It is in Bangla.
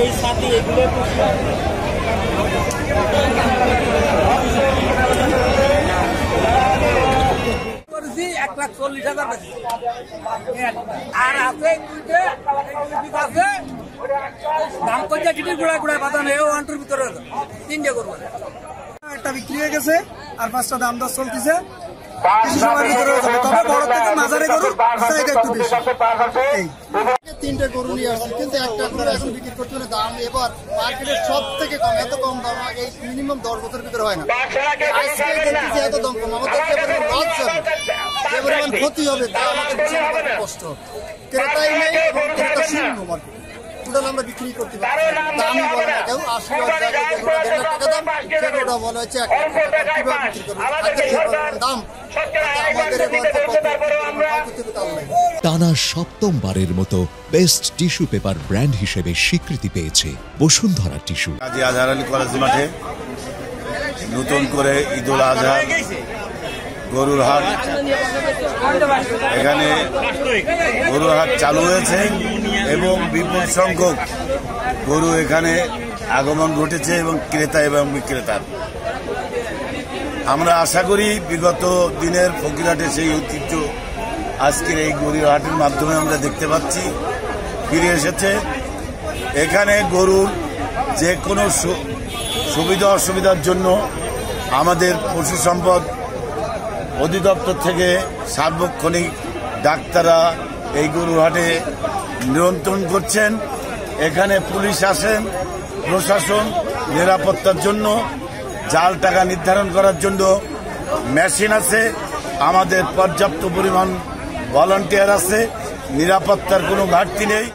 এই সাথে এগুলো 1,40,000 আর আছে দাম করছে টিটির গুড়ায় গুড়ায় বাঁধানো এও আন্টুর ভিতরে 3টে করবো একটা বিক্রি হয়ে গেছে আর 5টা দাম দর চলতেছে কিছু সময়ের ভিতরে হয়ে যাবে। তবে বড় থেকে মাঝারি গরুর চাহিদা একটু বেশি। 3টে গরু নিয়ে আসছি কিন্তু একটা গরু এখন বিক্রি করতে হলে দাম এবার মার্কেটের সব থেকে কম, এত কম দাম আগে মিনিমাম 10 বছরের ভিতরে হয় না। আজকে দেখতেছি এত দাম কম, আমাদের যে পরিমাণ লস যাবে, যে পরিমাণ ক্ষতি হবে তা আমাদের বিশাল কষ্ট। ক্রেতাই নেই এবং ক্রেতা শূন্য মার্কেট। টোটাল আমরা বিক্রি করতে পারি দামই বলে না কেউ 80,000 টাকা যেগুলো 1.5 লাখ টাকা দাম সেগুলো বলা হচ্ছে 1 লাখ টাকা। কিভাবে বিক্রি করবো? দাম টানা সপ্তমবারের মতো বেস্ট টিস্যু পেপার ব্র্যান্ড হিসেবে স্বীকৃতি পেয়েছে বসুন্ধরা টিস্যু। কাজী আজহার আলী কলেজ মাঠে নতুন করে ঈদুল আজহা গরুর হাট, এখানে গরুর হাট চালু হয়েছে এবং বিপুল সংখ্যক গরু এখানে আগমন ঘটেছে এবং ক্রেতা এবং বিক্রেতার। আমরা আশা করি বিগত দিনের ফকিরহাটের সেই ঐতিহ্য আজকের এই গরুর হাটের মাধ্যমে আমরা দেখতে পাচ্ছি ফিরে এসেছে। এখানে গরুর যে কোনো সুবিধা অসুবিধার জন্য আমাদের পশু সম্পদ অধিদপ্তর থেকে সার্বক্ষণিক ডাক্তাররা এই গরুর হাটে নিয়ন্ত্রণ করছেন। এখানে পুলিশ আসেন, প্রশাসন নিরাপত্তার জন্য, জাল টাকা নির্ধারণ করার জন্য মেশিন আছে, আমাদের পর্যাপ্ত পরিমাণ ভলান্টিয়ার আছে, নিরাপত্তার কোনো ঘাটতি নেই।